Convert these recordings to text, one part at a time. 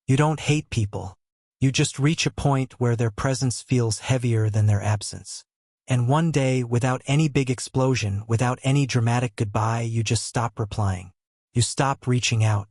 You don't hate people. You just reach a point where their presence feels heavier than their absence. And one day, without any big explosion, without any dramatic goodbye, you just stop replying. You stop reaching out.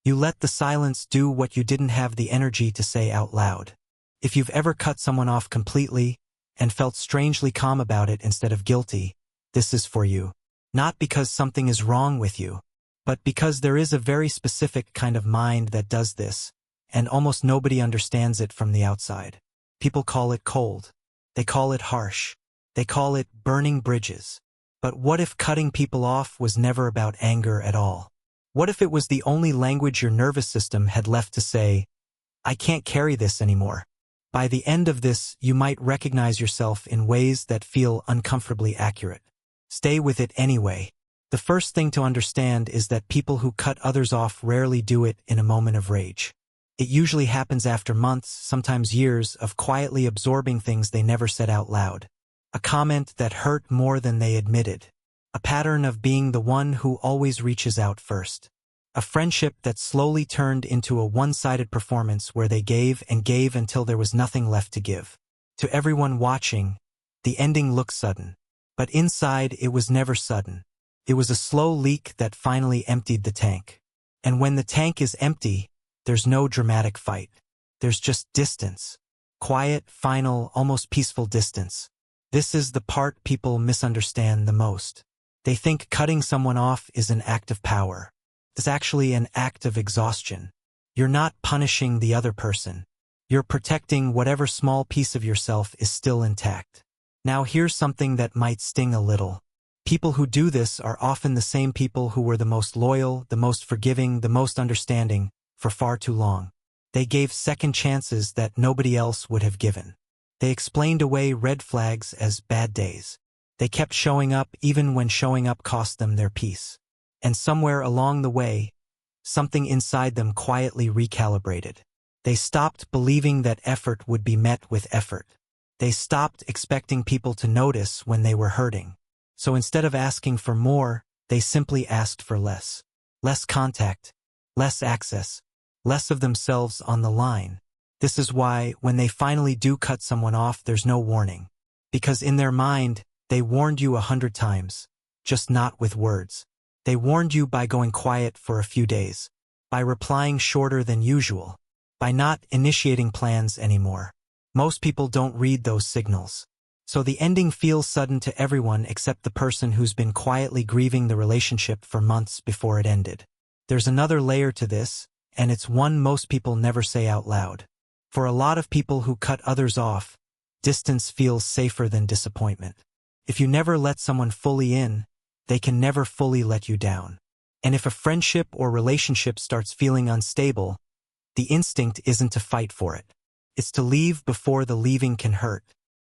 You let the silence do what you didn't have the energy to say out loud. If you've ever cut someone off completely and felt strangely calm about it instead of guilty, this is for you. Not because something is wrong with you, but because there is a very specific kind of mind that does this, and almost nobody understands it from the outside. People call it cold. They call it harsh. They call it burning bridges. But what if cutting people off was never about anger at all? What if it was the only language your nervous system had left to say, I can't carry this anymore? By the end of this, you might recognize yourself in ways that feel uncomfortably accurate. Stay with it anyway. The first thing to understand is that people who cut others off rarely do it in a moment of rage. It usually happens after months, sometimes years, of quietly absorbing things they never said out loud. A comment that hurt more than they admitted. A pattern of being the one who always reaches out first. A friendship that slowly turned into a one-sided performance where they gave and gave until there was nothing left to give. To everyone watching, the ending looks sudden. But inside, it was never sudden. It was a slow leak that finally emptied the tank. And when the tank is empty, there's no dramatic fight. There's just distance. Quiet, final, almost peaceful distance. This is the part people misunderstand the most. They think cutting someone off is an act of power. It's actually an act of exhaustion. You're not punishing the other person. You're protecting whatever small piece of yourself is still intact. Now here's something that might sting a little. People who do this are often the same people who were the most loyal, the most forgiving, the most understanding, for far too long. They gave second chances that nobody else would have given. They explained away red flags as bad days. They kept showing up even when showing up cost them their peace. And somewhere along the way, something inside them quietly recalibrated. They stopped believing that effort would be met with effort. They stopped expecting people to notice when they were hurting. So instead of asking for more, they simply asked for less. Less contact, less access, less of themselves on the line. This is why, when they finally do cut someone off, there's no warning. Because in their mind, they warned you 100 times, just not with words. They warned you by going quiet for a few days, by replying shorter than usual, by not initiating plans anymore. Most people don't read those signals. So the ending feels sudden to everyone except the person who's been quietly grieving the relationship for months before it ended. There's another layer to this, and it's one most people never say out loud. For a lot of people who cut others off, distance feels safer than disappointment. If you never let someone fully in, they can never fully let you down. And if a friendship or relationship starts feeling unstable, the instinct isn't to fight for it. It's to leave before the leaving can hurt.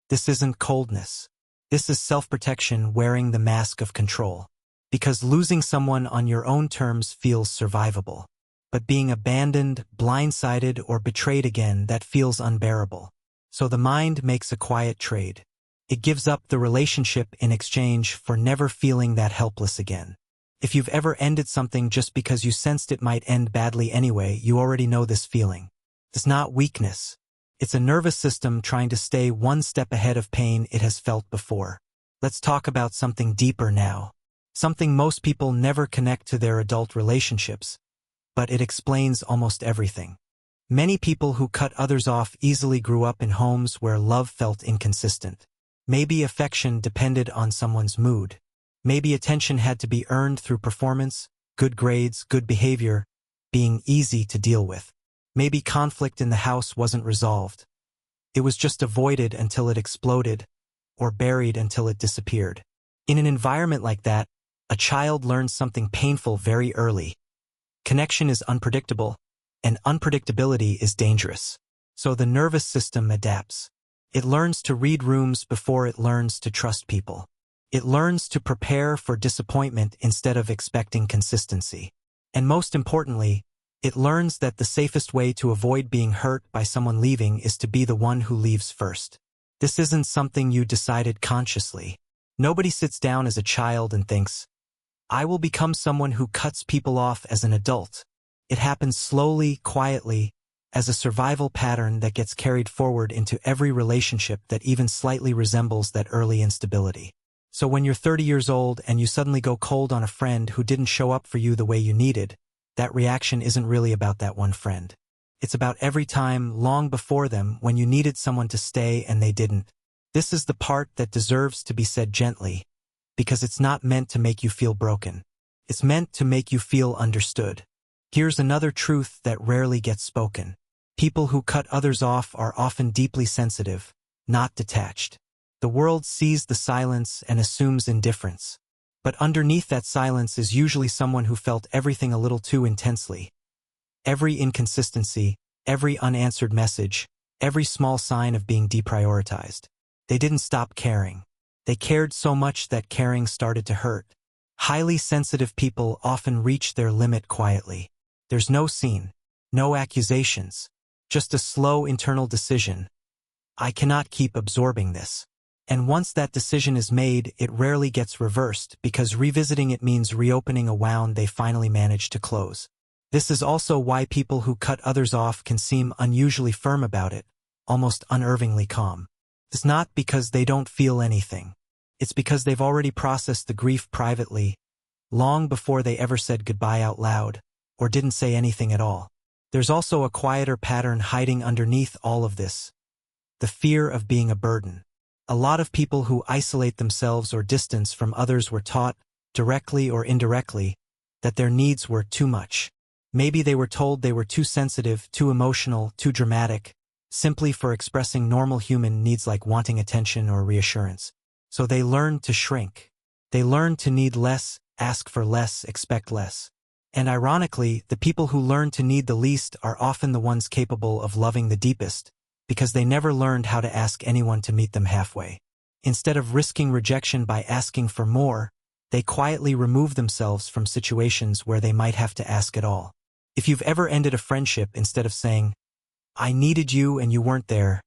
This isn't coldness. This is self-protection wearing the mask of control. Because losing someone on your own terms feels survivable. But being abandoned, blindsided, or betrayed again, that feels unbearable. So the mind makes a quiet trade. It gives up the relationship in exchange for never feeling that helpless again. If you've ever ended something just because you sensed it might end badly anyway, you already know this feeling. It's not weakness. It's a nervous system trying to stay one step ahead of pain it has felt before. Let's talk about something deeper now. Something most people never connect to their adult relationships, but it explains almost everything. Many people who cut others off easily grew up in homes where love felt inconsistent. Maybe affection depended on someone's mood. Maybe attention had to be earned through performance, good grades, good behavior, being easy to deal with. Maybe conflict in the house wasn't resolved. It was just avoided until it exploded, or buried until it disappeared. In an environment like that, a child learns something painful very early. Connection is unpredictable, and unpredictability is dangerous. So the nervous system adapts. It learns to read rooms before it learns to trust people. It learns to prepare for disappointment instead of expecting consistency. And most importantly, it learns that the safest way to avoid being hurt by someone leaving is to be the one who leaves first. This isn't something you decided consciously. Nobody sits down as a child and thinks, I will become someone who cuts people off as an adult. It happens slowly, quietly, as a survival pattern that gets carried forward into every relationship that even slightly resembles that early instability. So when you're 30 years old and you suddenly go cold on a friend who didn't show up for you the way you needed, that reaction isn't really about that one friend. It's about every time long before them when you needed someone to stay and they didn't. This is the part that deserves to be said gently, because it's not meant to make you feel broken. It's meant to make you feel understood. Here's another truth that rarely gets spoken. People who cut others off are often deeply sensitive, not detached. The world sees the silence and assumes indifference. But underneath that silence is usually someone who felt everything a little too intensely. Every inconsistency, every unanswered message, every small sign of being deprioritized. They didn't stop caring. They cared so much that caring started to hurt. Highly sensitive people often reach their limit quietly. There's no scene, no accusations, just a slow internal decision. I cannot keep absorbing this. And once that decision is made, it rarely gets reversed because revisiting it means reopening a wound they finally managed to close. This is also why people who cut others off can seem unusually firm about it, almost unnervingly calm. It's not because they don't feel anything. It's because they've already processed the grief privately, long before they ever said goodbye out loud, or didn't say anything at all. There's also a quieter pattern hiding underneath all of this. The fear of being a burden. A lot of people who isolate themselves or distance from others were taught, directly or indirectly, that their needs were too much. Maybe they were told they were too sensitive, too emotional, too dramatic, simply for expressing normal human needs like wanting attention or reassurance. So they learned to shrink. They learned to need less, ask for less, expect less. And ironically, the people who learn to need the least are often the ones capable of loving the deepest, because they never learned how to ask anyone to meet them halfway. Instead of risking rejection by asking for more, they quietly remove themselves from situations where they might have to ask at all. If you've ever ended a friendship instead of saying, "I needed you and you weren't there,"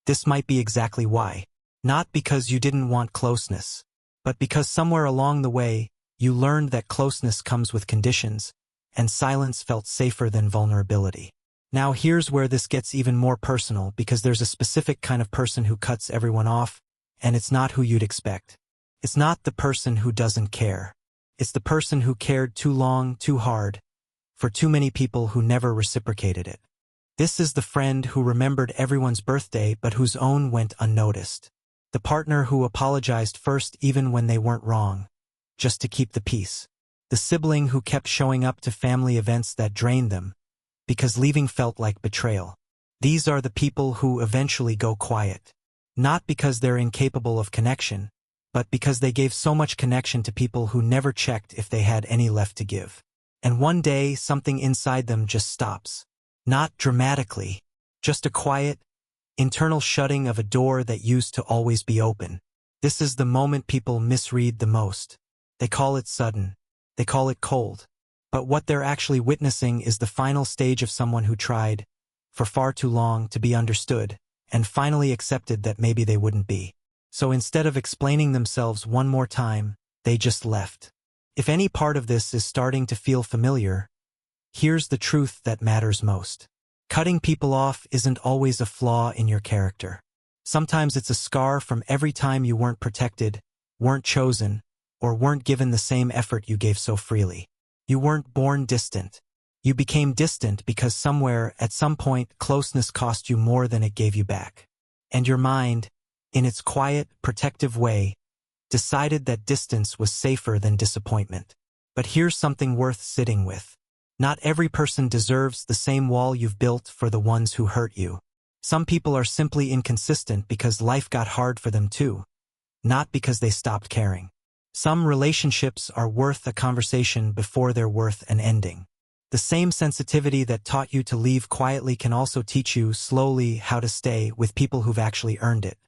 this might be exactly why. Not because you didn't want closeness, but because somewhere along the way, you learned that closeness comes with conditions, and silence felt safer than vulnerability. Now here's where this gets even more personal, because there's a specific kind of person who cuts everyone off, and it's not who you'd expect. It's not the person who doesn't care. It's the person who cared too long, too hard, for too many people who never reciprocated it. This is the friend who remembered everyone's birthday but whose own went unnoticed. The partner who apologized first even when they weren't wrong, just to keep the peace. The sibling who kept showing up to family events that drained them, because leaving felt like betrayal. These are the people who eventually go quiet. Not because they're incapable of connection, but because they gave so much connection to people who never checked if they had any left to give. And one day, something inside them just stops. Not dramatically, just a quiet, internal shutting of a door that used to always be open. This is the moment people misread the most. They call it sudden. They call it cold. But what they're actually witnessing is the final stage of someone who tried, for far too long, to be understood, and finally accepted that maybe they wouldn't be. So instead of explaining themselves one more time, they just left. If any part of this is starting to feel familiar, here's the truth that matters most. Cutting people off isn't always a flaw in your character. Sometimes it's a scar from every time you weren't protected, weren't chosen, or weren't given the same effort you gave so freely. You weren't born distant. You became distant because somewhere, at some point, closeness cost you more than it gave you back. And your mind, in its quiet, protective way, decided that distance was safer than disappointment. But here's something worth sitting with. Not every person deserves the same wall you've built for the ones who hurt you. Some people are simply inconsistent because life got hard for them too, not because they stopped caring. Some relationships are worth a conversation before they're worth an ending. The same sensitivity that taught you to leave quietly can also teach you slowly how to stay with people who've actually earned it.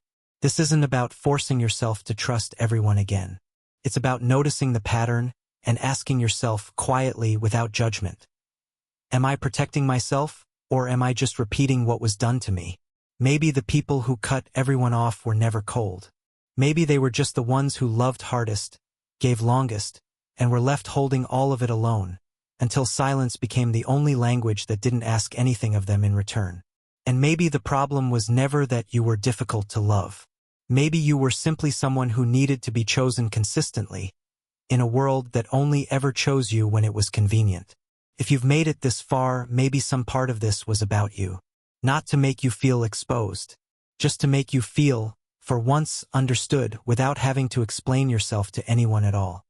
This isn't about forcing yourself to trust everyone again. It's about noticing the pattern and asking yourself quietly without judgment. Am I protecting myself, or am I just repeating what was done to me? Maybe the people who cut everyone off were never cold. Maybe they were just the ones who loved hardest, gave longest, and were left holding all of it alone, until silence became the only language that didn't ask anything of them in return. And maybe the problem was never that you were difficult to love. Maybe you were simply someone who needed to be chosen consistently, in a world that only ever chose you when it was convenient. If you've made it this far, maybe some part of this was about you. Not to make you feel exposed, just to make you feel, for once, understood without having to explain yourself to anyone at all.